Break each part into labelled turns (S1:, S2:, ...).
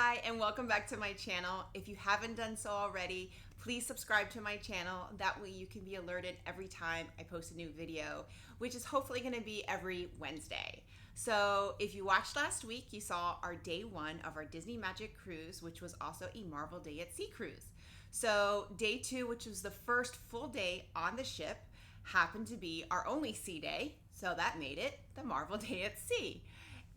S1: Hi, and welcome back to my channel. If you haven't done so already, please subscribe to my channel. That way you can be alerted every time I post a new video, which is hopefully going to be every Wednesday. So if you watched last week, you saw our day one of our Disney Magic Cruise, which was also a Marvel Day at Sea cruise. So day two, which was the first full day on the ship, happened to be our only sea day. So that made it the Marvel Day at Sea.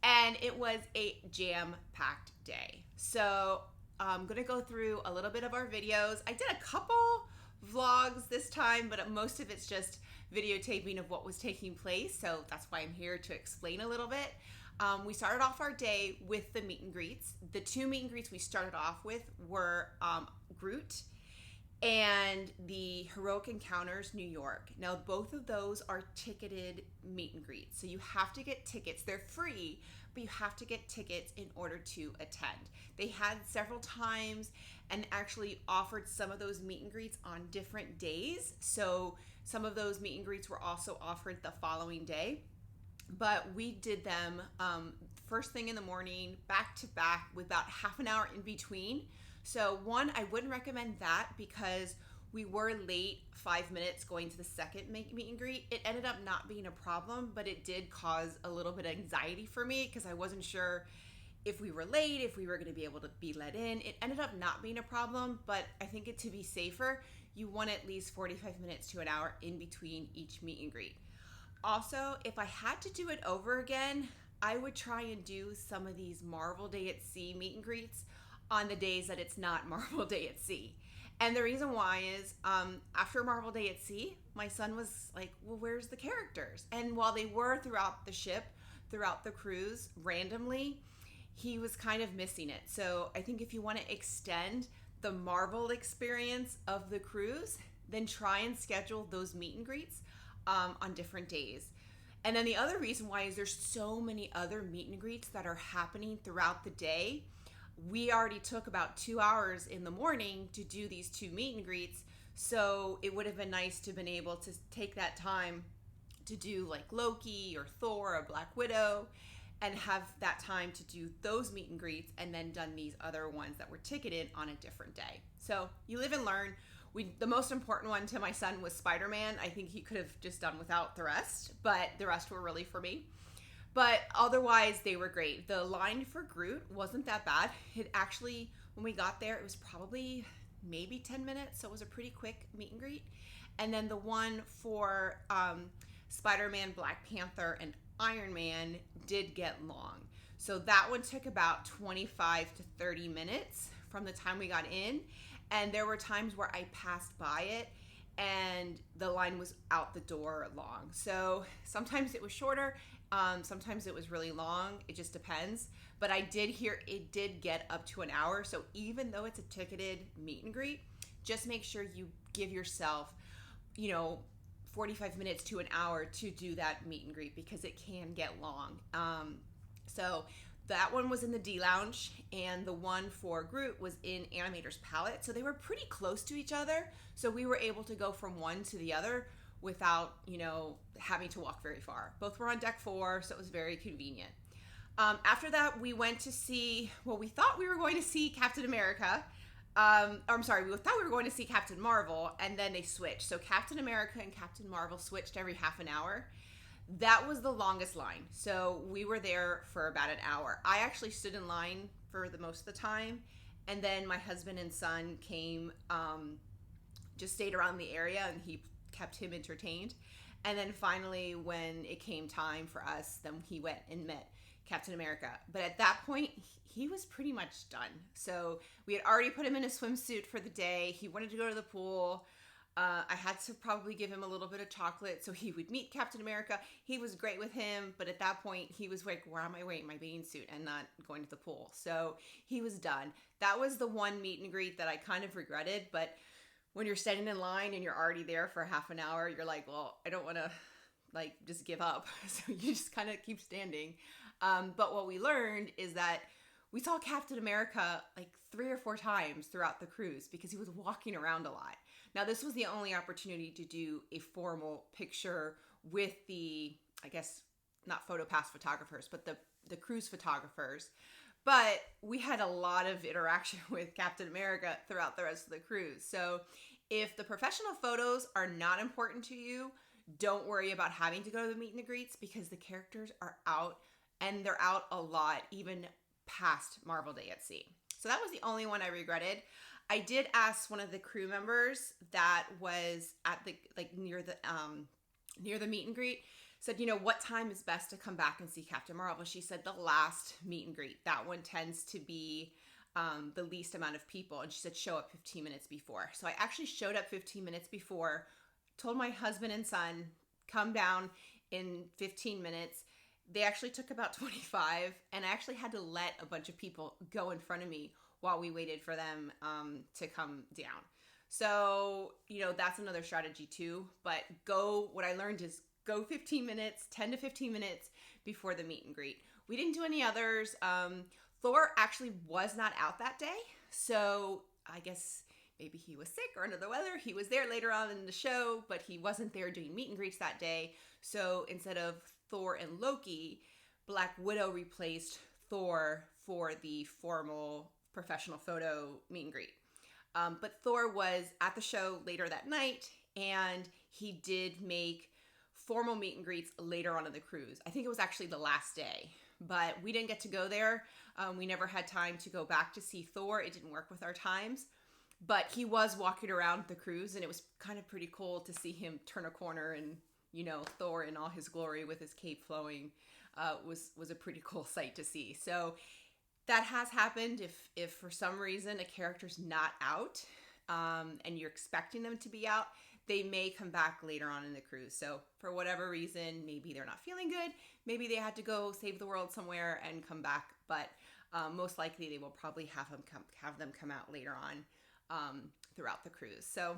S1: And it was a jam-packed day. So I'm gonna go through a little bit of our videos. I did a couple vlogs this time, but most of it's just videotaping of what was taking place. So that's why I'm here to explain a little bit. We started off our day with the meet and greets. The two meet and greets we started off with were Groot and the Heroic Encounters New York. Now, both of those are ticketed meet and greets. So you have to get tickets. They're free, but you have to get tickets in order to attend. They had several times and actually offered some of those meet and greets on different days. So some of those meet and greets were also offered the following day. But we did them first thing in the morning, back to back, with about half an hour in between. So one, I wouldn't recommend that because we were late 5 minutes going to the second meet and greet. It ended up not being a problem, but it did cause a little bit of anxiety for me because I wasn't sure if we were late, if we were going to be able to be let in. It ended up not being a problem, but I think to be safer, you want at least 45 minutes to an hour in between each meet and greet. Also, if I had to do it over again, I would try and do some of these Marvel Day at Sea meet and greets on the days that it's not Marvel Day at Sea. And the reason why is after Marvel Day at Sea, my son was like, well, where's the characters? And while they were throughout the ship, throughout the cruise, randomly, he was kind of missing it. So I think if you want to extend the Marvel experience of the cruise, then try and schedule those meet and greets on different days. And then the other reason why is there's so many other meet and greets that are happening throughout the day. We already took about 2 hours in the morning to do these two meet and greets. So it would have been nice to have been able to take that time to do like Loki or Thor or Black Widow and have that time to do those meet and greets and then done these other ones that were ticketed on a different day. So you live and learn. The most important one to my son was Spider-Man. I think he could have just done without the rest, but the rest were really for me. But otherwise, they were great. The line for Groot wasn't that bad. It actually, when we got there, it was probably maybe 10 minutes, so it was a pretty quick meet and greet. And then the one for Spider-Man, Black Panther, and Iron Man did get long. So that one took about 25 to 30 minutes from the time we got in. And there were times where I passed by it and the line was out the door long. So sometimes it was shorter. Sometimes it was really long. It just depends. But I did hear it did get up to an hour. So even though it's a ticketed meet and greet, just make sure you give yourself, 45 minutes to an hour to do that meet and greet because it can get long. So that one was in the D Lounge and the one for Groot was in Animator's Palette. So they were pretty close to each other. So we were able to go from one to the other without, having to walk very far. Both were on deck 4, so it was very convenient. After that, we went to see, we thought we were going to see Captain America. We thought we were going to see Captain Marvel, and then they switched. So Captain America and Captain Marvel switched every half an hour. That was the longest line. So we were there for about an hour. I actually stood in line for the most of the time, and then my husband and son came, just stayed around the area, and he kept him entertained. And then finally, when it came time for us, then he went and met Captain America. But at that point, he was pretty much done. So we had already put him in a swimsuit for the day. He wanted to go to the pool. I had to probably give him a little bit of chocolate so he would meet Captain America. He was great with him, but at that point, he was like, where am I wearing my bathing suit and not going to the pool? So he was done. That was the one meet and greet that I kind of regretted, but when you're standing in line and you're already there for half an hour, you're like, well, I don't want to just give up. So you just kind of keep standing. But what we learned is that we saw Captain America like 3 or 4 times throughout the cruise because he was walking around a lot. Now, this was the only opportunity to do a formal picture with the, I guess, not PhotoPass photographers, but the cruise photographers. But we had a lot of interaction with Captain America throughout the rest of the cruise. So if the professional photos are not important to you, don't worry about having to go to the meet and greets, because the characters are out, and they're out a lot, even past Marvel Day at Sea. So that was the only one I regretted. I did ask one of the crew members that was at the near the meet and greet, said, what time is best to come back and see Captain Marvel? She said the last meet and greet. That one tends to be the least amount of people. And she said show up 15 minutes before. So I actually showed up 15 minutes before, told my husband and son, come down in 15 minutes. They actually took about 25, and I actually had to let a bunch of people go in front of me while we waited for them to come down. So, that's another strategy too. But what I learned is go 15 minutes, 10 to 15 minutes before the meet and greet. We didn't do any others. Thor actually was not out that day. So I guess maybe he was sick or under the weather. He was there later on in the show, but he wasn't there doing meet and greets that day. So instead of Thor and Loki, Black Widow replaced Thor for the formal professional photo meet and greet. But Thor was at the show later that night, and he did make formal meet and greets later on in the cruise. I think it was actually the last day, but we didn't get to go there. We never had time to go back to see Thor. It didn't work with our times, but he was walking around the cruise, and it was kind of pretty cool to see him turn a corner, and Thor in all his glory with his cape flowing was a pretty cool sight to see. So that has happened. If for some reason a character's not out and you're expecting them to be out, they may come back later on in the cruise. So for whatever reason, maybe they're not feeling good. Maybe they had to go save the world somewhere and come back. But most likely they will probably have them come out later on throughout the cruise. So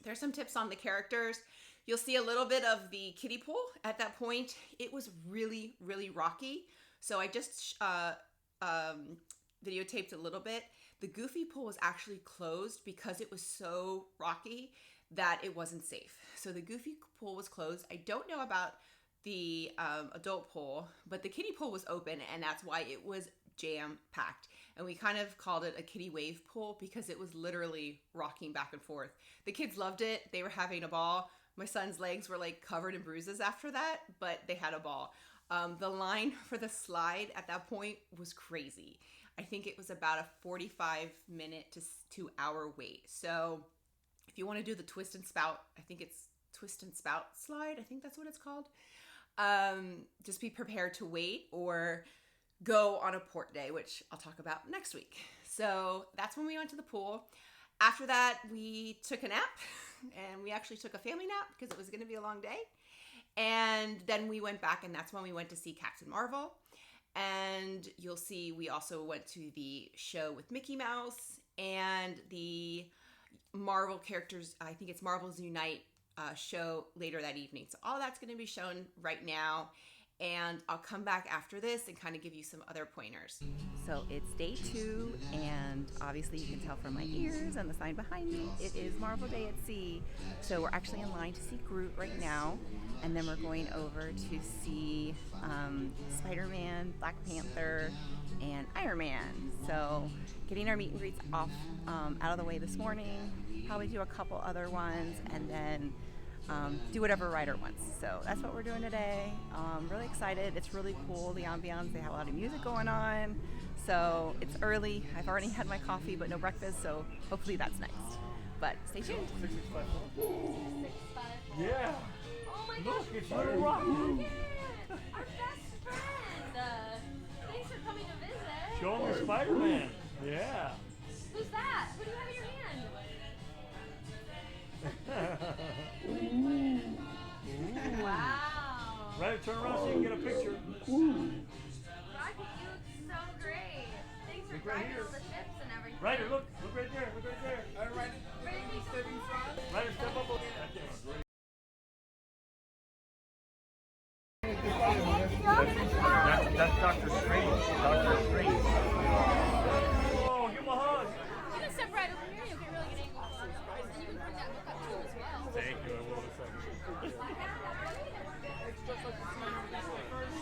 S1: there's some tips on the characters. You'll see a little bit of the kiddie pool at that point. It was really, really rocky. So I just videotaped a little bit. The Goofy pool was actually closed because it was so rocky that it wasn't safe. So the Goofy pool was closed. I don't know about the adult pool, but the kiddie pool was open, and that's why it was jam-packed. And we kind of called it a kiddie wave pool because it was literally rocking back and forth. The kids loved it. They were having a ball. My son's legs were covered in bruises after that, but they had a ball. The line for the slide at that point was crazy. I think it was about a 45-minute to 2-hour wait. So if you want to do the twist and spout, I think it's twist and spout slide. I think that's what it's called. Just be prepared to wait or go on a port day, which I'll talk about next week. So that's when we went to the pool. After that, we took a nap, and we actually took a family nap because it was going to be a long day. And then we went back, and that's when we went to see Captain Marvel. And you'll see we also went to the show with Mickey Mouse and the Marvel characters. I think it's Marvel's Unite show later that evening. So all that's going to be shown right now. And I'll come back after this and kind of give you some other pointers. So it's day 2, and obviously you can tell from my ears and the sign behind me, it is Marvel Day at Sea. So we're actually in line to see Groot right now, and then we're going over to see Spider-Man, Black Panther, and Iron Man. So getting our meet and greets off out of the way this morning, probably do a couple other ones, and then do whatever Ryder wants. So that's what we're doing today. Really excited. It's really cool, the ambiance. They have a lot of music going on. So it's early. I've already had my coffee, but no breakfast. So hopefully that's next. But stay tuned.
S2: 665. Yeah.
S3: Oh my
S2: Look,
S3: gosh.
S2: it's Little Rock.
S3: Our best friend. Thanks for coming to visit.
S2: Show him the Spider-Man. Yeah.
S3: Who's that? Who do you have in your hand? Wow.
S2: Right, turn around so you can get a picture.
S3: Rocket, you look so great. Thanks for
S2: Look right
S3: driving
S2: here.
S3: all the ships and everything.
S2: Ryder, look right there, look right there.
S3: Ready to step in front?
S2: Ryder, step up. That's Doctor Strange. Doctor Strange. Oh, give him a hug.
S3: You can step right over here. You'll get really good angles. And you can bring that book up too as well.
S2: Thank you, I will in a second.
S4: It's just like the same first.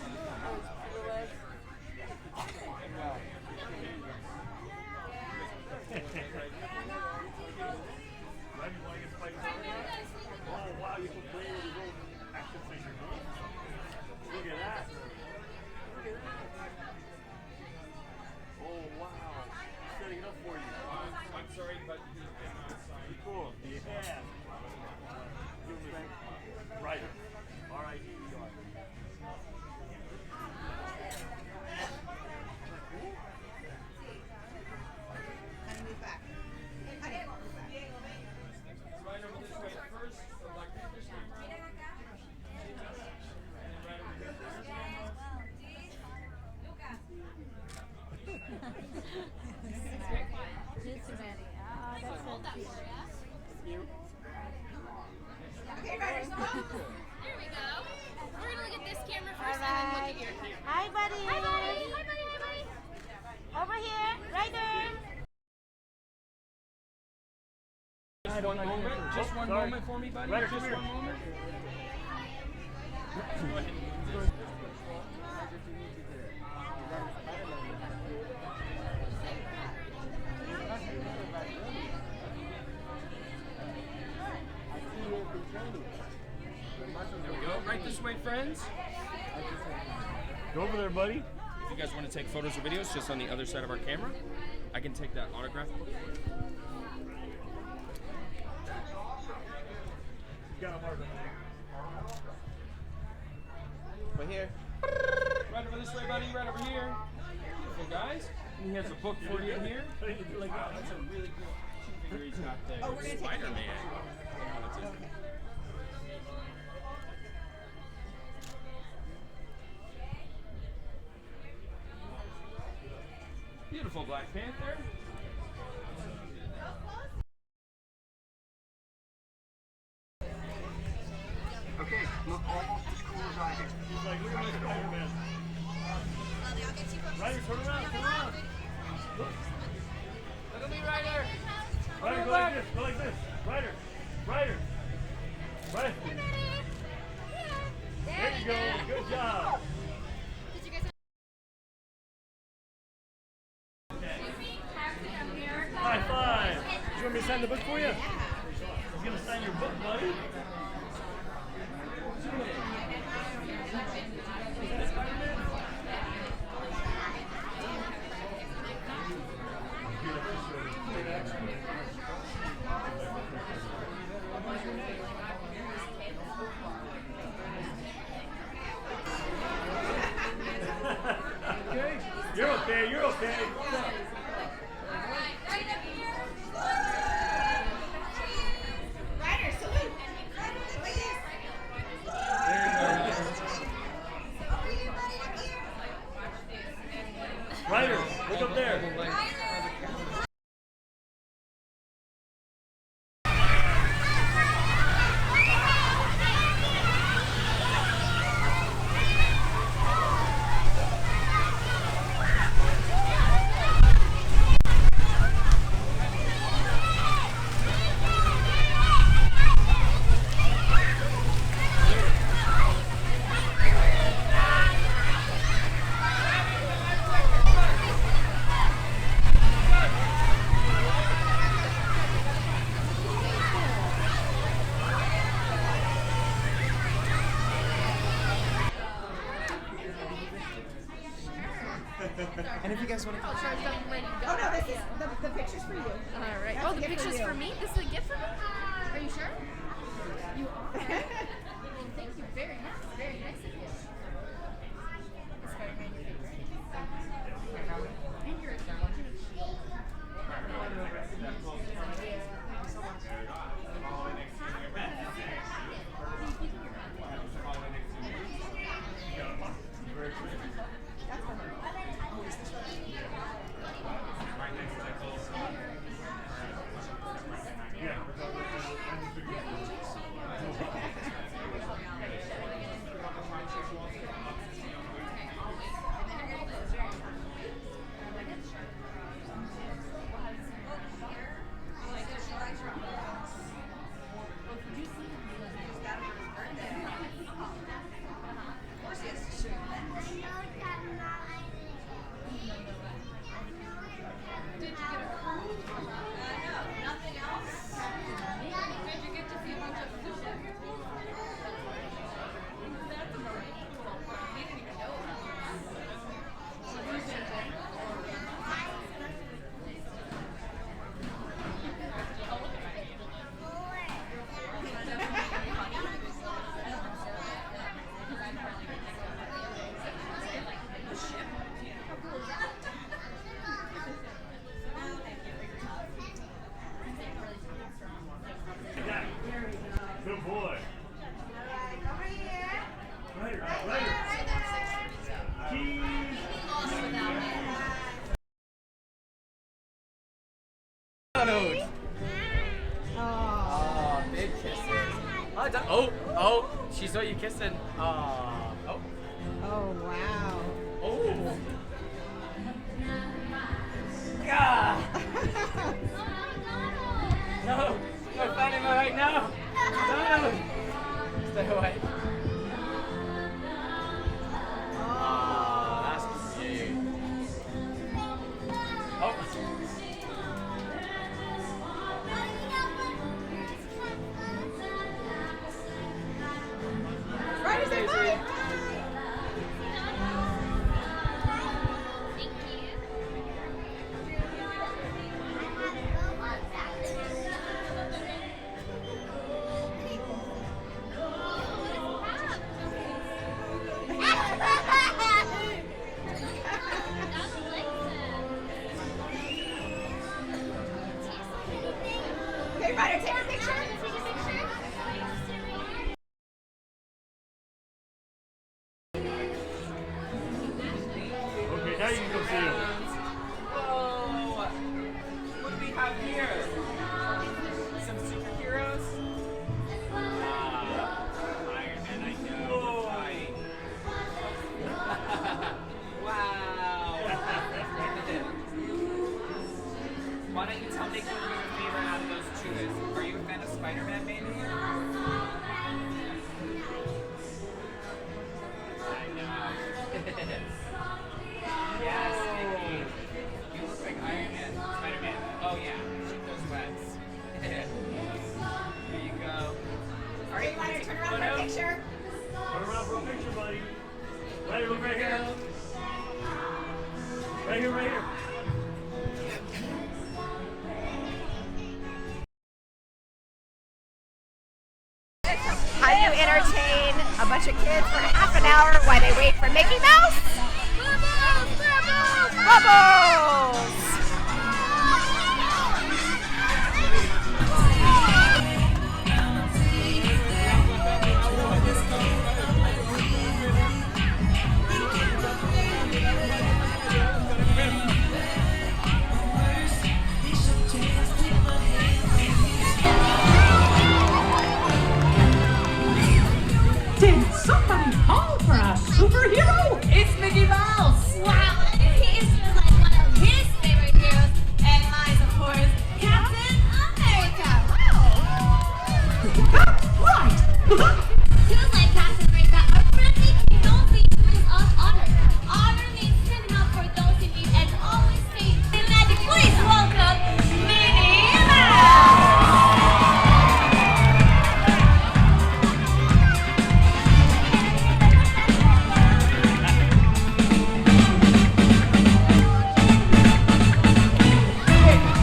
S2: sorry, but he cannot sign. Cool. Yeah. Ryder. R-I-D-E-R.
S1: Honey, move back. Honey, move back.
S2: Right over this way first, so like this way. And then right over here first.
S3: Hold that for you.
S1: Okay, Ryder, stop.
S3: There we go. We're gonna look at this camera first and then look at your camera.
S4: Hi, buddy.
S3: Hi, buddy. Hi, buddy. Hi, buddy.
S4: Over here, right there.
S2: Just one moment. Just one moment for me, buddy. Just one moment. Go ahead. There we go. Right this way, friends.
S5: Go over there, buddy.
S2: If you guys want to take photos or videos, just on the other side of our camera, I can take that autograph book.
S5: Right here.
S2: Right over this way, buddy. Right over here. Beautiful, guys. And he has a book for you in here. That's a really cool action figure he's got there.
S1: Oh, we're gonna take a
S2: Spider-Man.
S1: picture.
S2: That's it.
S1: Okay.
S2: Beautiful Black Panther.
S6: Okay, look almost as cool as I do.
S5: He's like, look at my Spider-Man. Ryder, turn around, turn around.
S2: Look at me, Ryder.
S5: Ryder, go like this, go like this. Ryder, Ryder. Ryder. There you go, good job.
S3: Did you guys
S5: High five. Do you want me to sign the book for you? He's going to sign your book, buddy. You're okay, you're okay.
S1: Ryder, salute. Like this.
S5: Ryder, look up there.
S7: And if you guys want to
S3: Oh, sure, I'm ready to go.
S1: Oh, no, this is the picture's for you.
S3: All right.
S1: That's
S3: Oh,
S1: a
S3: the
S1: gift for
S3: picture's
S1: you.
S3: for me? This is a gift for me? Are you sure? You are? Well, thank you. Very nice. Very nice of you. It's very kind of you. And you're a
S7: Oh, she saw you kissing. Oh.
S1: Oh, wow.
S7: Oh. God. No. No, find him right now. No. Stay away. Oh, that's cute. Oh.
S1: Right, say bye.
S3: Thank you.
S1: Okay, Ryder, take a picture.
S5: Okay, now you can go see him.
S7: Whoa! What do we have here? Some superheroes? Iron Man, I know. Right. Wow. Why don't you tell me who your favorite out of those two is? Are you a fan of Spider-Man, maybe? I know. Yes, Nikki. You look like Iron Man, Spider-Man. Oh yeah, shoot those webs. There you go. Alright,
S1: Okay, Ryder,
S7: take
S1: turn
S7: a
S1: around for a
S7: photo.
S1: picture.
S5: Turn around for a picture, buddy. Right here, look right here. Right here, right here.
S1: How do you entertain a bunch of kids for half an hour while they wait for Mickey Mouse? Bubbles!
S8: Did somebody call for a superhero?
S7: It's Mickey Mouse!
S3: Wow, he is just like one of his favorite heroes, and mine, of course, Captain America. Wow.
S8: Right.
S3: Heroes like Captain America are friendly, nosy, and of honor. Honor means standing up for those in need and always staying magic. Please welcome Minnie Mouse.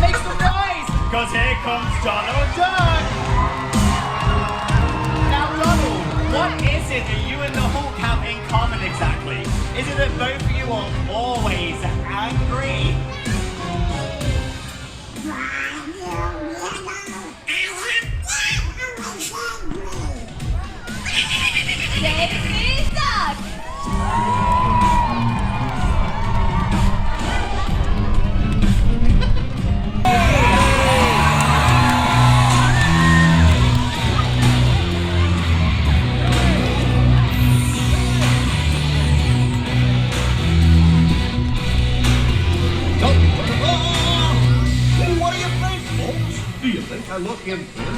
S7: Make some noise!
S5: Cause here comes Donald Duck!
S9: Now, Donald, what is it that you and the Hulk have in common exactly? Is it that both of you are always angry?
S3: Daisy Duck.
S6: What do you think, folks? Do you think I look invincible?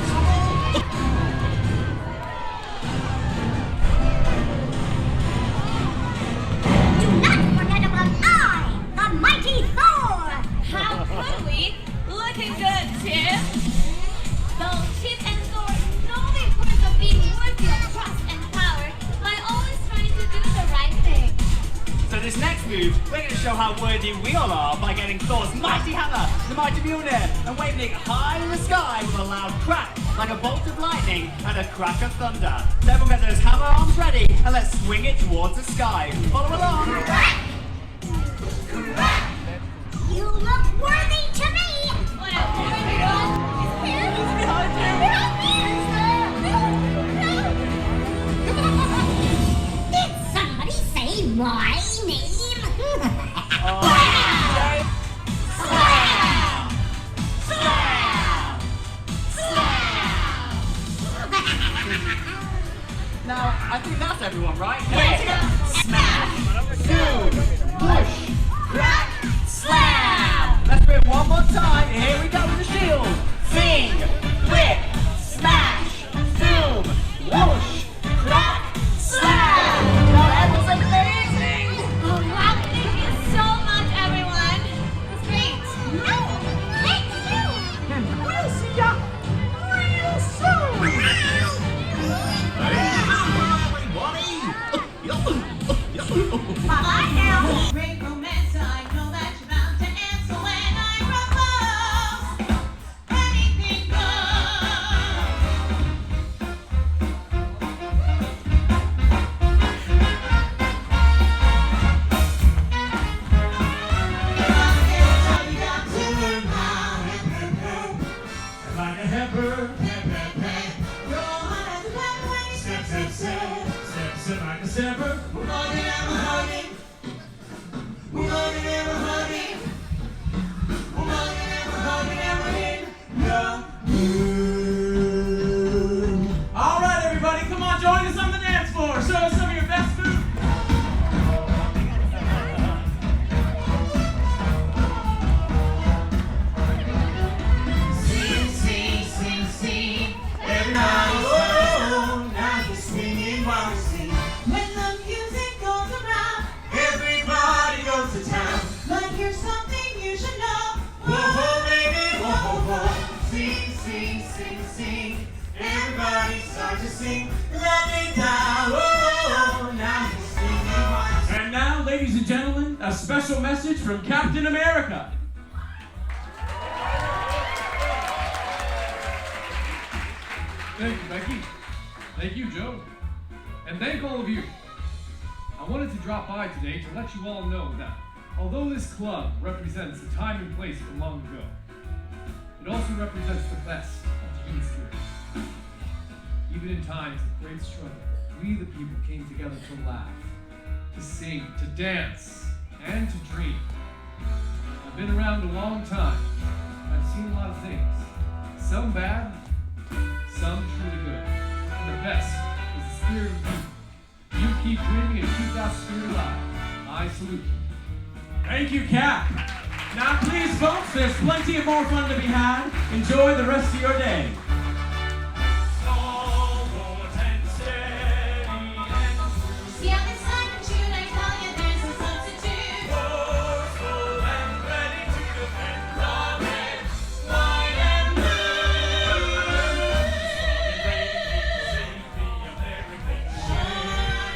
S4: Do not forget about I, the mighty Thor!
S3: How could we? Looking good, Chip. Though Chip and Thor know the importance of being worthy of trust and power by always trying to do the right thing.
S9: So this next move, we're going to show how worthy we all are by getting Thor's mighty hammer, the mighty Mjolnir, and waving it high in the sky with a loud crack, like a bolt of lightning and a crack of thunder. So everyone get those hammer arms ready, and let's swing it towards the sky. Follow along.
S4: You look worthy to me!
S3: What a worthy one.
S4: Did somebody say my name?
S9: sing, sing. Everybody start to sing. Let me down. Oh, now he's singing.
S2: And now, ladies and gentlemen, a special message from Captain America.
S10: Thank you, Becky. Thank you, Joe. And thank all of you. I wanted to drop by today to let you all know that although this club represents a time and place from long ago, it also represents the best of the human spirit. Even in times of great struggle, we the people came together to laugh, to sing, to dance, and to dream. I've been around a long time. I've seen a lot of things. Some bad, some truly good. And the best is the spirit of you. You keep dreaming and keep that spirit alive. I salute you.
S2: Thank you, Cap. Now, please, folks, there's plenty of more fun to be had. Enjoy the rest of your day.
S3: See how this time in June I tell you there's a substitute.
S9: Forceful and ready to defend the red, white, and blue. And ready to save the American
S3: Sure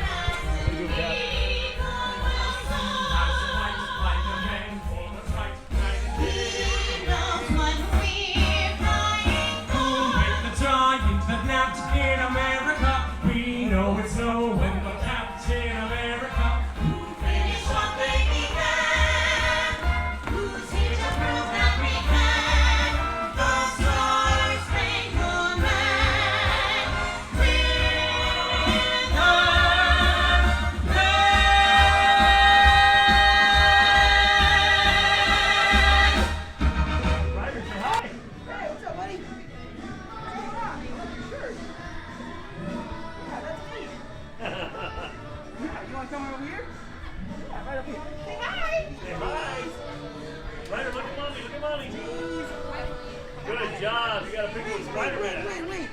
S3: as the eagle will soar.
S9: like a man for what's right, right and
S3: He knows what we're fighting for.
S2: With the giant that napped in America, we know it's no when the Captain America.
S3: Finish what they began. Who's here to prove that we can? The Star-Spangled Man. We're the
S5: Ryder, say hi.
S8: Hey, what's up, buddy? What's going on? Sure. Yeah, that's me. Yeah, you want to come over here? Yeah, right up here. Say hi.
S5: Say hi. Ryder, look at mommy. Look at mommy. Good job. You got a picture with Spider-Man.
S8: Wait.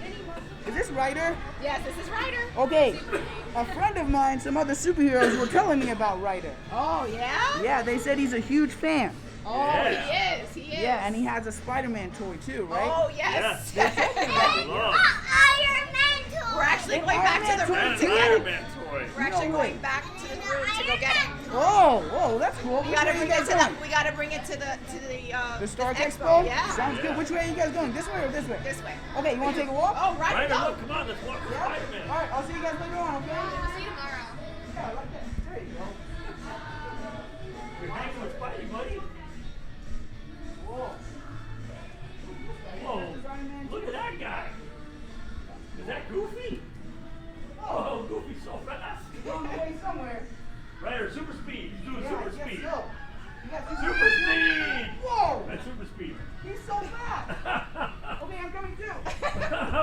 S8: Is this Ryder?
S1: Yes, this is Ryder.
S8: Okay. A friend of mine, some other superheroes were telling me about Ryder.
S1: Oh, yeah?
S8: Yeah, they said he's a huge fan.
S1: Oh,
S5: Yeah.
S1: he is.
S8: Yeah, and he has a Spider-Man toy too, right?
S1: Oh, yes.
S5: Good luck.
S4: Iron Man toy.
S1: We're actually going
S8: Iron
S1: back
S8: Man
S1: to the
S8: toy
S1: room
S5: That's
S1: to
S5: an
S1: get
S5: Iron
S1: it.
S5: Man toy.
S1: We're actually
S8: No way.
S1: going back to the room to go get it.
S8: Oh, that's cool.
S1: We gotta
S8: Which way
S1: bring
S8: you
S1: it
S8: guys
S1: to
S8: going?
S1: the. We gotta bring it to
S8: The Stark
S1: this
S8: Expo?
S1: Yeah.
S8: Sounds good.
S5: Yeah.
S8: Which way are you guys going? This way or this way?
S1: This way.
S8: Okay, you want to take a walk?
S1: Oh, Ryder,
S5: Ryder,
S1: go.
S5: look, come on, let's walk with
S8: Yeah?
S5: Spider-Man.
S8: All right, I'll see you guys later on, okay?
S3: See you tomorrow.
S8: Yeah, I like that. There you go.
S5: You're hanging with Spidey, buddy.
S8: Whoa.
S5: Whoa, look at that guy. Is that Goofy? Oh, Goofy's so fast.
S8: He's on the way somewhere.
S5: Ryder, super speed. He's doing
S8: Yeah,
S5: super
S8: I guess
S5: speed.
S8: so. You got
S5: Super speed.
S8: Whoa!
S5: That's super speed.
S8: He's so fast. Okay, I'm coming too.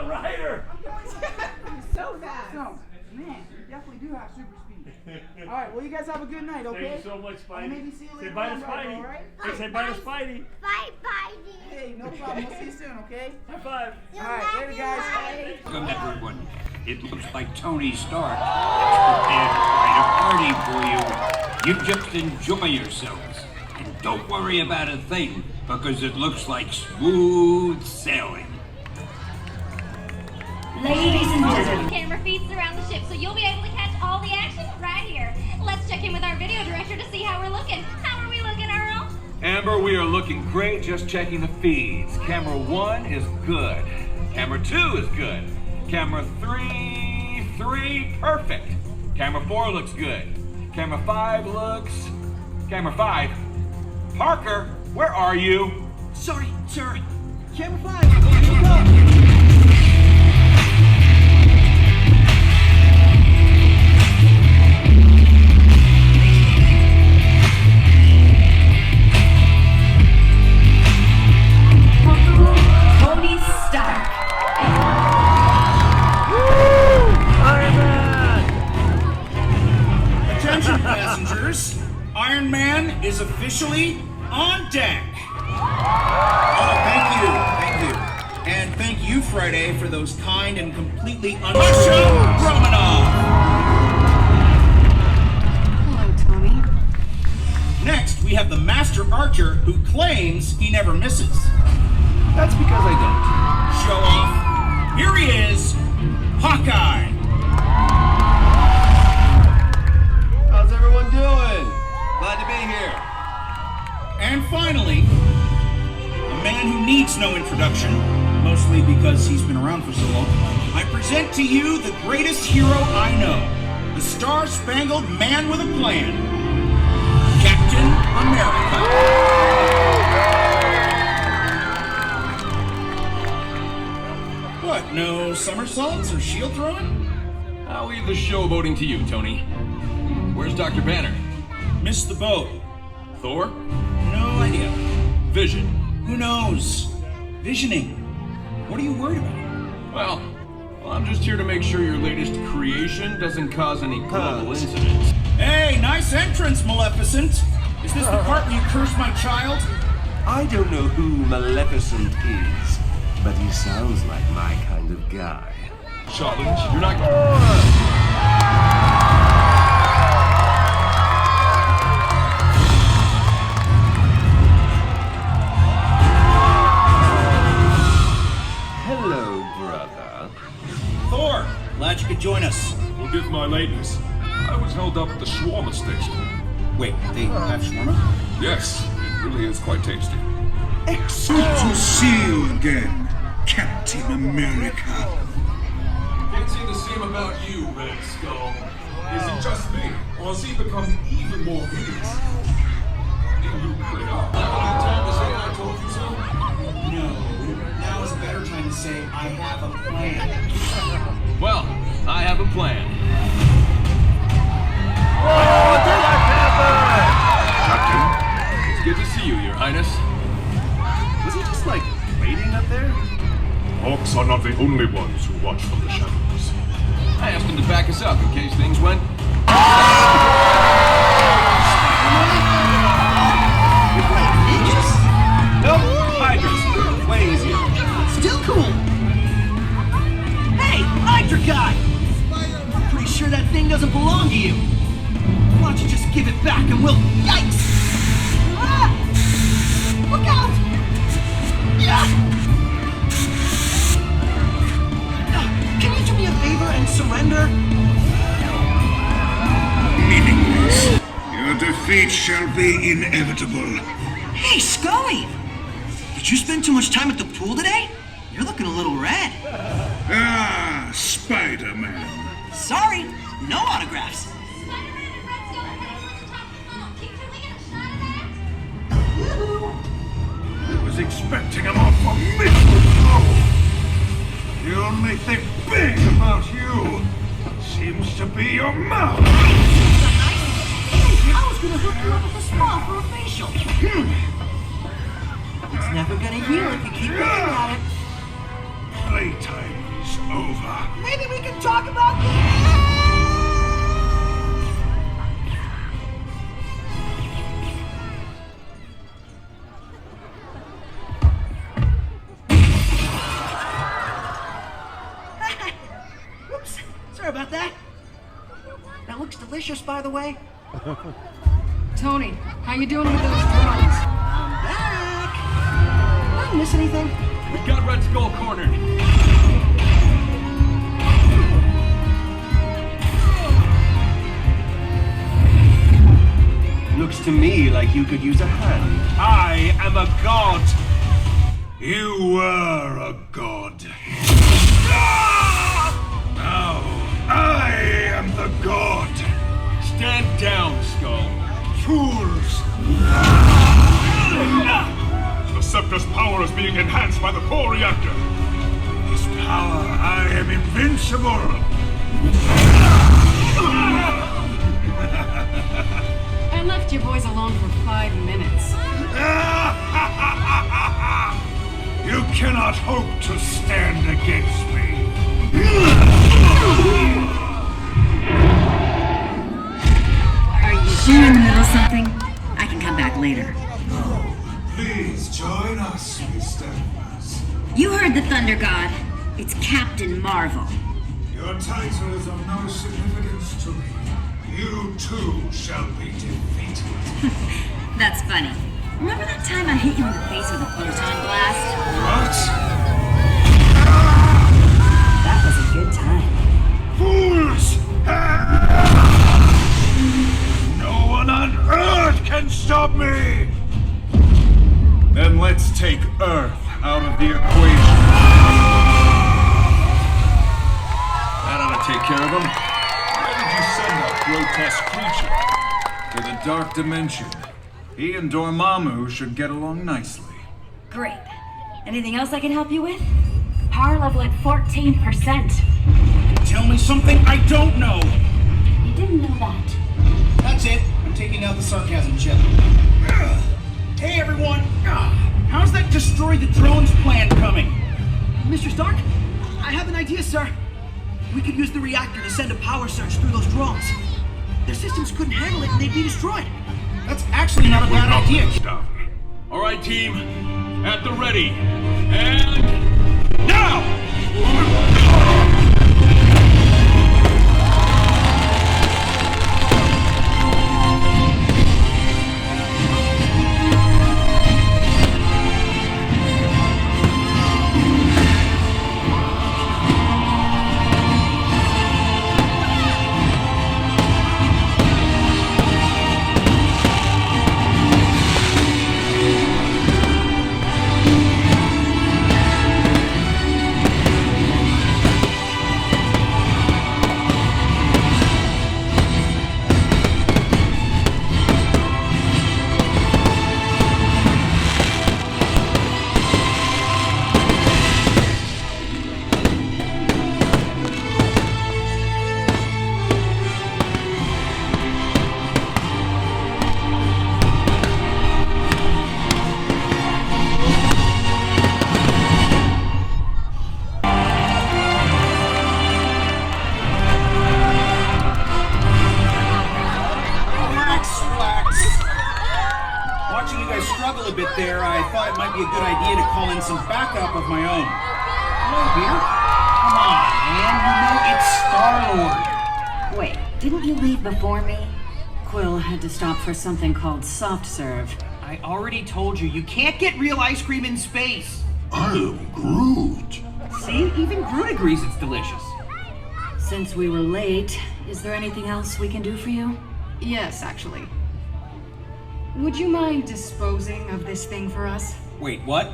S5: Ryder.
S8: I'm coming.
S1: He's so fast.
S8: So, man, you definitely do have super speed. All right, well, you guys have a good night, okay?
S5: Thank you so much, Spidey.
S8: And maybe see you
S5: Say
S8: later
S5: bye to
S8: on, Ryder,
S5: Spidey.
S8: all right?
S5: Hey, say bye to Spidey.
S4: Bye, Spidey.
S8: Hey, no problem. We'll see you soon, okay?
S5: High five.
S8: All right, later, guys.
S6: Welcome, everyone. It looks like Tony Stark has prepared quite a party for you. You just enjoy yourselves. And don't worry about a thing, because it looks like smooth sailing.
S3: Ladies and gentlemen. Camera feeds around the ship, so you'll be able to catch all the action right here. Let's check in with our video director to see how we're looking. How are we looking, Earl?
S11: Amber, we are looking great, just checking the feeds. Camera 1 is good. Camera 2 is good. Camera 3, perfect. Camera 4 looks good. Camera 5 looks... Camera 5. Parker, where are you?
S8: Sorry, sir. Camera 5, look up.
S3: Tony Stark.
S12: Attention passengers, Iron Man is officially on deck. Oh, thank you. And thank you, Friday, for those kind and completely
S11: Masha Romanov!
S8: Hello, Tony.
S12: Next, we have the Master Archer who claims he never misses.
S10: That's because I don't.
S12: show off. Here he is, Hawkeye.
S13: How's everyone doing? Glad to be here.
S12: And finally, a man who needs no introduction, mostly because he's been around for so long, I present to you the greatest hero I know, the Star-Spangled Man with a Plan, Captain America. What, no somersaults or shield throwing?
S11: I'll leave the showboating to you, Tony. Where's Dr. Banner?
S12: Missed the boat.
S11: Thor?
S12: No idea.
S11: Vision?
S12: Who knows? Visioning. What are you worried about?
S11: Well, I'm just here to make sure your latest creation doesn't cause any global incidents.
S12: Hey, nice entrance, Maleficent. Is this the part where you curse my child?
S13: I don't know who Maleficent is, but he sounds like my kind of guy.
S11: Challenge? You're not...
S13: Hello, brother.
S12: Thor, glad you could join us.
S2: Forgive my lateness. I was held up at the shawarma station.
S12: Wait, they have shawarma?
S2: Yes, it really is quite tasty.
S14: Good to see you again, Captain America.
S2: Can't say the same about you, Red Skull. Is it just me, or has he become even more hideous? You really are. Time to say I told you so?
S12: No, now is a better time to say I have a plan.
S11: Well, I have a plan.
S14: Captain?
S11: It's good to see you, Your Highness.
S13: Was he just, like, waiting up there?
S14: Hawks are not the only ones who watch from the shadows.
S11: I asked him to back us up in case things went...
S13: Nope, Hydras. Way easier.
S8: Still cool. Hey, Hydra guy! I'm pretty sure that thing doesn't belong to you. Why don't you just give it back and we'll... Yikes! Ah! Look out! Yeah! Can you do me a favor and surrender?
S14: Meaningless. Your defeat shall be inevitable.
S8: Hey, Scully! Did you spend too much time at the pool today? You're looking a little red.
S14: Ah, Spider-Man.
S8: Sorry, no autographs.
S14: I was expecting a more formidable foe. The only thing big about you seems to be your mouth.
S8: I was gonna hook you up with a spa for a facial. It's never gonna heal if you keep looking at it.
S14: Playtime is over.
S8: Maybe we can talk about this. Oops, sorry about that. That looks delicious, by the way.
S15: Tony, how you doing with those drones?
S8: I'm back. Did I miss anything?
S11: We got Red Skull cornered.
S13: Looks to me like you could use a hand.
S14: I am a god. You were a god. Now I am the god.
S11: Stand down, Skull.
S14: Fools! The Scepter's power is being enhanced by the core reactor. This power, I am invincible.
S15: I left you boys alone for 5 minutes.
S14: You cannot hope to stand against me.
S4: Are you sure in the middle of something? I can come back later.
S14: Please join us, Mr. Evans.
S4: You heard the Thunder God. It's Captain Marvel.
S14: Your title is of no significance to me. You too shall be defeated.
S4: That's funny. Remember that time I hit you in the face with a photon blast?
S14: What?
S16: good time.
S14: Fools! No one on Earth can stop me! Then let's take Earth out of the equation. That ought to take care of him. Why did you send that grotesque creature? To the dark dimension. He and Dormammu should get along nicely.
S16: Great. Anything else I can help you with? Power level at 14%.
S12: Tell me something I don't know.
S16: You didn't know that.
S12: That's it. I'm taking out the sarcasm chip. Hey everyone. How's that destroy the drones plan coming?
S8: Mr. Stark, I have an idea, sir. We could use the reactor to send a power surge through those drones. Their systems couldn't handle it and they'd be destroyed.
S12: That's actually not a bad idea.
S2: Stop. All right, team. At the ready. And now!
S12: Watching you guys struggle a bit there, I thought it might be a good idea to call in some backup of my own. Hello, Peter. Come on, man. You know it's Star-Lord.
S16: Wait, didn't you leave before me? Quill had to stop for something called soft serve.
S8: I already told you can't get real ice cream in space.
S14: I am Groot.
S8: See, even Groot agrees it's delicious.
S16: Since we were late, is there anything else we can do for you?
S15: Yes, actually. Would you mind disposing of this thing for us?
S12: Wait, what?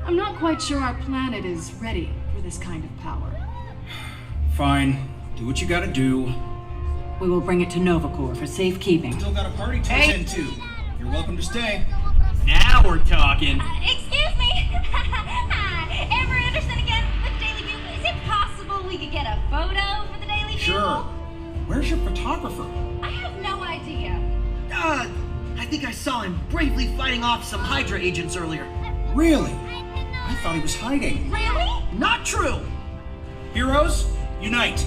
S15: I'm not quite sure our planet is ready for this kind of power.
S12: Fine. Do what you gotta do.
S16: We will bring it to Novacore for safekeeping.
S12: Still got a party to attend to. You're welcome to stay.
S8: Now we're talking.
S3: Excuse me. Hi, Amber Anderson again with the Daily Bugle. Is it possible we could get a photo for the Daily Bugle?
S12: Sure. Where's your photographer?
S3: I have no idea.
S8: I think I saw him bravely fighting off some Hydra agents earlier.
S12: Really? I thought he was hiding.
S3: Really?
S8: Not true!
S12: Heroes, unite!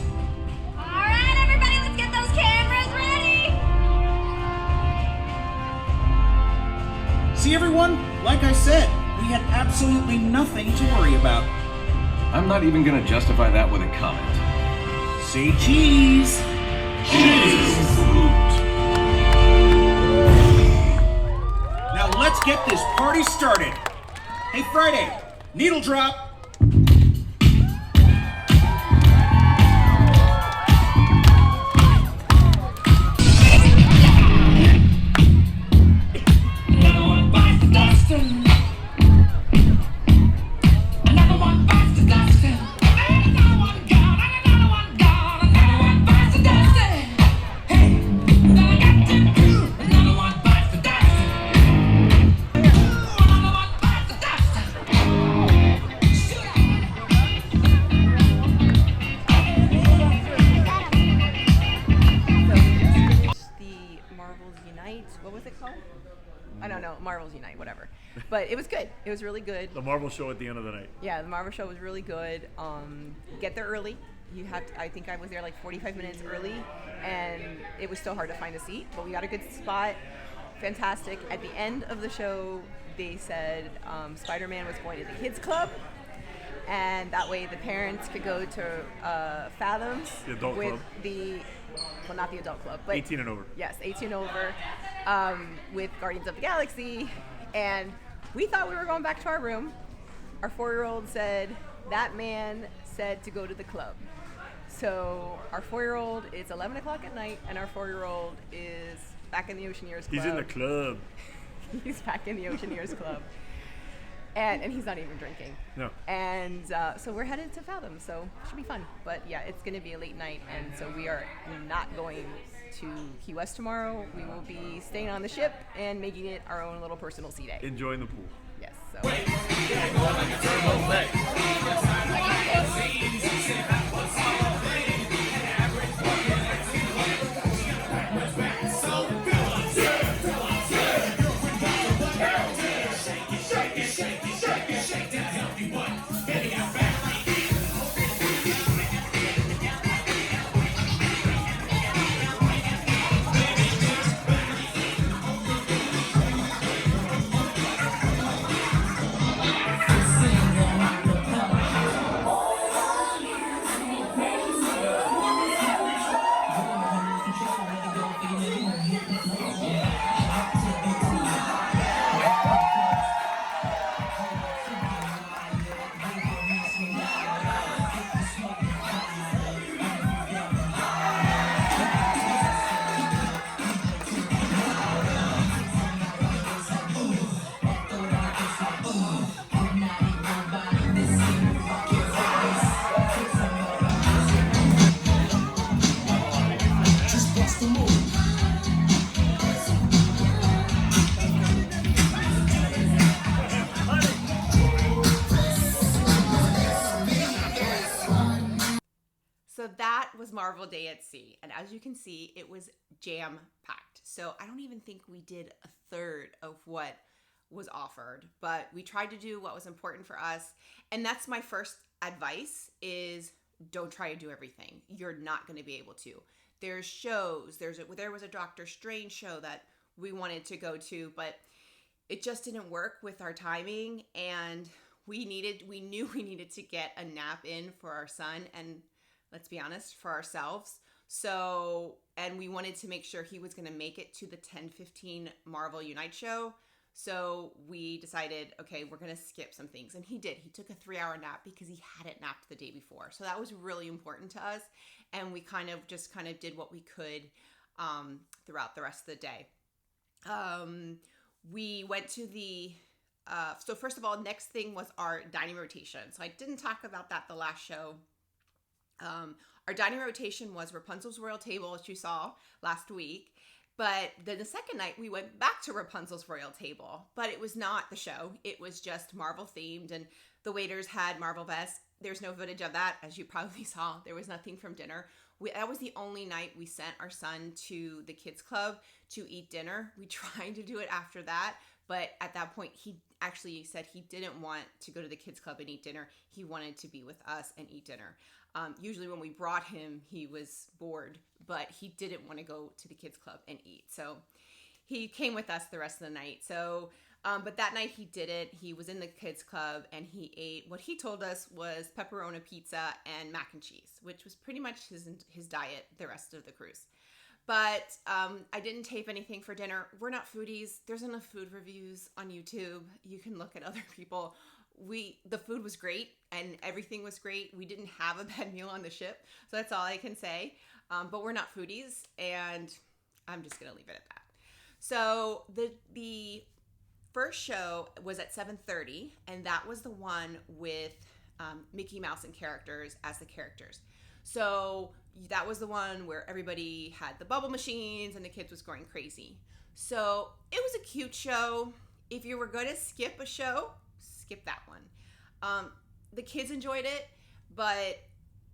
S3: Alright, everybody, let's get those cameras ready!
S12: See everyone? Like I said, we had absolutely nothing to worry about.
S11: I'm not even gonna justify that with a comment.
S12: Say cheese!
S2: Cheese!
S12: Now let's get this party started. Hey Friday, needle drop.
S1: Marvel's Unite, whatever. But it was good. It was really good.
S5: The Marvel show at the end of the night.
S1: Yeah, the Marvel show was really good. Get there early. You have to, I think I was there like 45 minutes early, and it was still hard to find a seat, but we got a good spot. Fantastic. At the end of the show, they said Spider-Man was going to the kids club, and that way the parents could go to Fathoms
S5: The adult
S1: with
S5: club.
S1: well, not the adult club, but
S5: 18 and over.
S1: Yes, 18 over, with Guardians of the Galaxy, and we thought we were going back to our room. Our 4-year-old said that man said to go to the club.
S17: So our 4-year-old is 11 o'clock at night, and our 4-year-old is back in the Oceaneers Club.
S5: He's in the club.
S17: He's back in the Oceaneers Club. And he's not even drinking.
S5: No.
S17: And so we're headed to Fathom, so it should be fun. But yeah, it's going to be a late night, and so we are not going to Key West tomorrow. We will be staying on the ship and making it our own little personal sea day.
S5: Enjoying the pool.
S17: Yes. So. So that was Marvel Day at Sea, and as you can see, it was jam-packed. So I don't even think we did a third of what was offered, but we tried to do what was important for us, and that's my first advice is don't try to do everything. You're not going to be able to. There's shows, there was a Doctor Strange show that we wanted to go to, but it just didn't work with our timing, and we knew we needed to get a nap in for our son, and let's be honest, for ourselves. So, and we wanted to make sure he was going to make it to the 10:15 Marvel Unite show. So we decided, okay, we're going to skip some things. And he did. He took a 3-hour nap because he hadn't napped the day before. So that was really important to us. And we kind of did what we could throughout the rest of the day. We went to so first of all, next thing was our dining rotation. So I didn't talk about that the last show. Our dining rotation was Rapunzel's Royal Table, as you saw last week. But then the second night, we went back to Rapunzel's Royal Table. But it was not the show. It was just Marvel themed, and the waiters had Marvel vests. There's no footage of that, as you probably saw. There was nothing from dinner. That was the only night we sent our son to the kids club to eat dinner. We tried to do it after that, but at that point, he actually said he didn't want to go to the kids club and eat dinner. He wanted to be with us and eat dinner. Usually when we brought him, he was bored, but he didn't want to go to the kids club and eat. So he came with us the rest of the night. So, but that night he did it. He was in the kids club and he ate what he told us was pepperoni pizza and mac and cheese, which was pretty much his diet the rest of the cruise. But I didn't tape anything for dinner. We're not foodies. There's enough food reviews on YouTube. You can look at other people. The food was great and everything was great. We didn't have a bad meal on the ship, so that's all I can say. But we're not foodies, and I'm just gonna leave it at that. So the first show was at 7:30, and that was the one with Mickey Mouse and characters as the characters. So that was the one where everybody had the bubble machines and the kids was going crazy. So it was a cute show. If you were going to skip a show, skip that one. The kids enjoyed it, but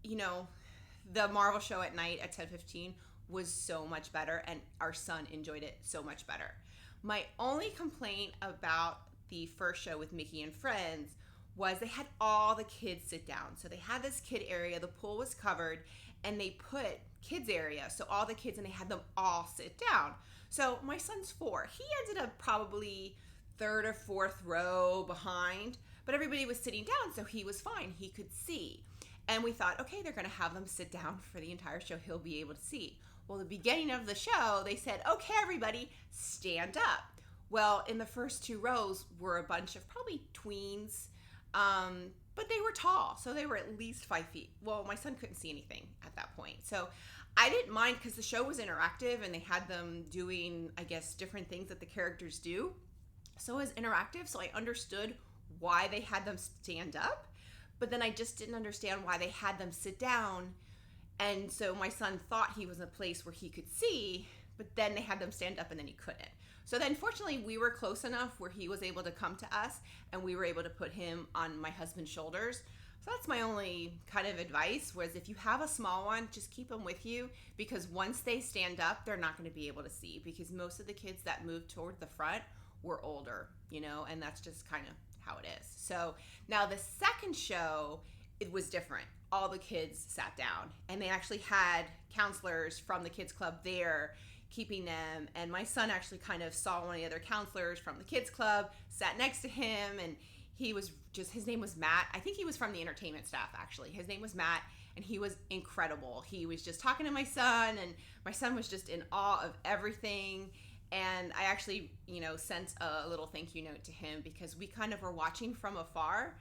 S17: the Marvel show at night at 10:15 was so much better, and our son enjoyed it so much better. My only complaint about the first show with Mickey and Friends was they had all the kids sit down. So they had this kid area, the pool was covered, and they put kids area, so all the kids, and they had them all sit down. So my son's 4. He ended up probably 3rd or 4th row behind, but everybody was sitting down, so he was fine. He could see. And we thought, okay, they're going to have them sit down for the entire show. He'll be able to see. Well, the beginning of the show, they said, okay, everybody, stand up. Well, in the first 2 rows were a bunch of probably tweens, But they were tall, so they were at least 5 feet. Well, my son couldn't see anything at that point. So I didn't mind because the show was interactive and they had them doing, I guess, different things that the characters do. So it was interactive, so I understood why they had them stand up, but then I just didn't understand why they had them sit down. And so my son thought he was in a place where he could see, but then they had them stand up and then he couldn't. So then fortunately we were close enough where he was able to come to us and we were able to put him on my husband's shoulders. So that's my only kind of advice, was if you have a small one, just keep them with you, because once they stand up, they're not going to be able to see, because most of the kids that moved toward the front were older, you know, and that's just kind of how it is. So now the second show, it was different. All the kids sat down and they actually had counselors from the kids club there keeping them, and my son actually kind of saw one of the other counselors from the kids club, sat next to him, and he was just, his name was Matt. I think he was from the entertainment staff actually. His name was Matt, and he was incredible. He was just talking to my son, and my son was just in awe of everything. And I actually, you know, sent a little thank you note to him, because we kind of were watching from afar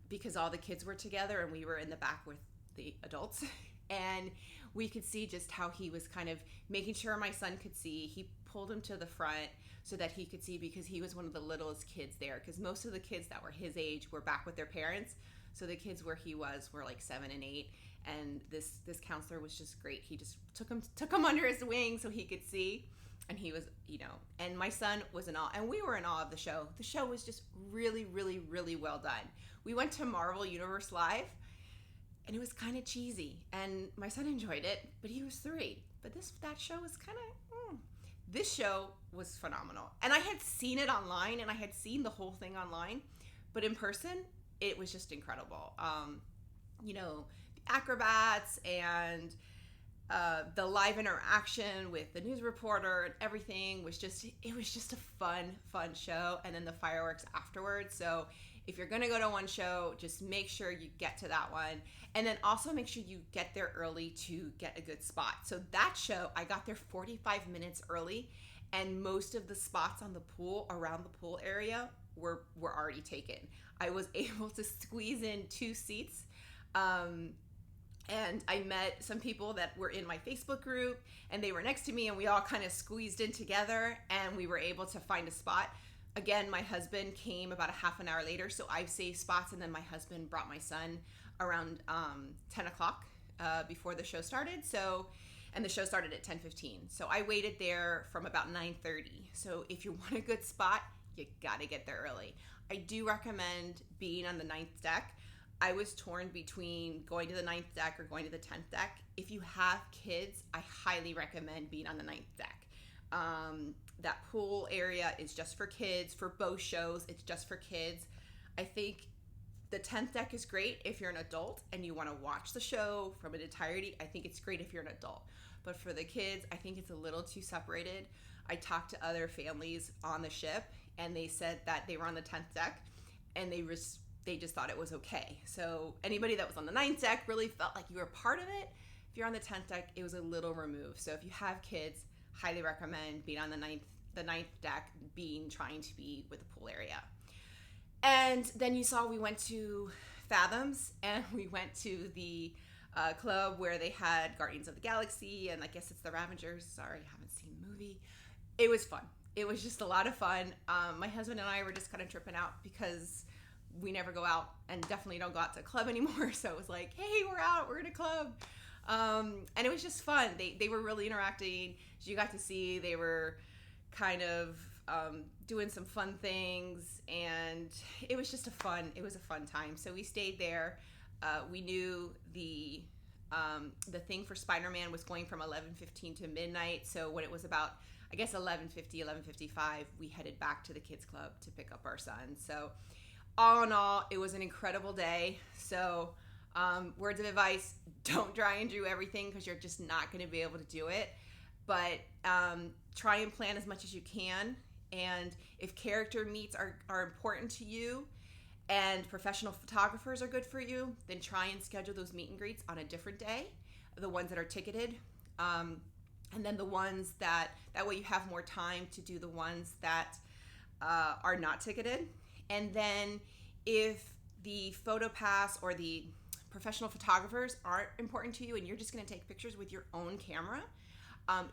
S17: because all the kids were together and we were in the back with the adults. And we could see just how he was kind of making sure my son could see. He pulled him to the front so that he could see, because he was one of the littlest kids there, because most of the kids that were his age were back with their parents. So the kids where he was were like 7 and 8. And this counselor was just great. He just took him under his wing so he could see. And he was, you know, and my son was in awe, and we were in awe of the show. The show was just really, really, really well done. We went to Marvel Universe Live, and it was kind of cheesy, and my son enjoyed it, but he was 3. But that show was kind of, this show was phenomenal. And I had seen it online, and I had seen the whole thing online, but in person, it was just incredible. You know, the acrobats and the live interaction with the news reporter and everything was just, it was just a fun show. And then the fireworks afterwards. So if you're gonna go to one show, just make sure you get to that one, and then also make sure you get there early to get a good spot. So that show, I got there 45 minutes early, and most of the spots on the pool, around the pool area, were already taken. I was able to squeeze in 2 seats. And I met some people that were in my Facebook group, and they were next to me, and we all kind of squeezed in together, and we were able to find a spot. Again, my husband came about a half an hour later, so I saved spots, and then my husband brought my son around 10 o'clock before the show started. So, and the show started at 10:15. So I waited there from about 9:30. So if you want a good spot, you gotta get there early. I do recommend being on the 9th deck. I was torn between going to the 9th deck or going to the 10th deck. If you have kids, I highly recommend being on the 9th deck. That pool area is just for kids. For both shows, it's just for kids. I think the 10th deck is great if you're an adult and you want to watch the show from an entirety. I think it's great if you're an adult. But for the kids, I think it's a little too separated. I talked to other families on the ship, and they said that they were on the 10th deck, and they just thought it was okay. So anybody that was on the 9th deck really felt like you were part of it. If you're on the 10th deck, it was a little removed. So if you have kids, highly recommend being on the 9th deck, trying to be with the pool area. And then you saw we went to Fathoms, and we went to the club where they had Guardians of the Galaxy, and I guess it's the Ravengers. Sorry, I haven't seen the movie. It was fun. It was just a lot of fun. My husband and I were just kind of tripping out because we never go out, and definitely don't go out to a club anymore. So it was like, hey, we're out, we're in a club. And it was just fun. They were really interacting. As you got to see, they were kind of doing some fun things, and it was just a fun time. So we stayed there. We knew the thing for Spider-Man was going from 11:15 to midnight. So when it was about, I guess, 11:50, 11:55, we headed back to the kids club to pick up our son. So all in all, it was an incredible day. So words of advice, don't try and do everything, because you're just not going to be able to do it. But try and plan as much as you can. And if character meets are important to you, and professional photographers are good for you, then try and schedule those meet and greets on a different day, the ones that are ticketed. And then the ones that way you have more time to do the ones that are not ticketed. And then if the photo pass or the professional photographers aren't important to you and you're just going to take pictures with your own camera,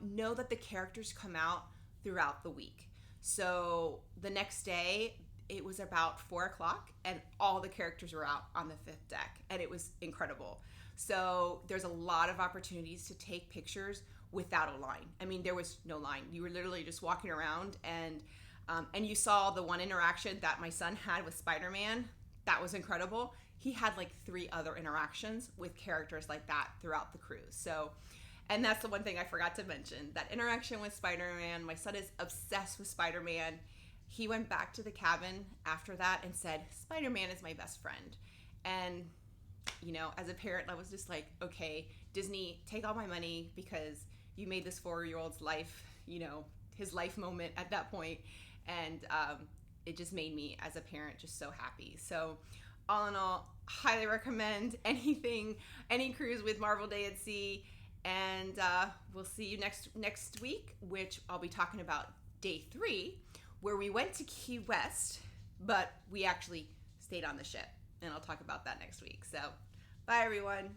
S17: know that the characters come out throughout the week. So the next day, it was about 4 o'clock and all the characters were out on the 5th deck, and it was incredible. So there's a lot of opportunities to take pictures without a line. I mean, there was no line. You were literally just walking around, and you saw the one interaction that my son had with Spider-Man. That was incredible. He had like 3 other interactions with characters like that throughout the cruise. So, and that's the one thing I forgot to mention, that interaction with Spider-Man. My son is obsessed with Spider-Man. He went back to the cabin after that and said, Spider-Man is my best friend. And, you know, as a parent, I was just like, okay, Disney, take all my money because you made this 4-year-old's life, you know, his life moment at that point. And it just made me, as a parent, just so happy. So all in all, highly recommend any cruise with Marvel Day at Sea. And we'll see you next week, which I'll be talking about day 3, where we went to Key West, but we actually stayed on the ship. And I'll talk about that next week. So bye, everyone.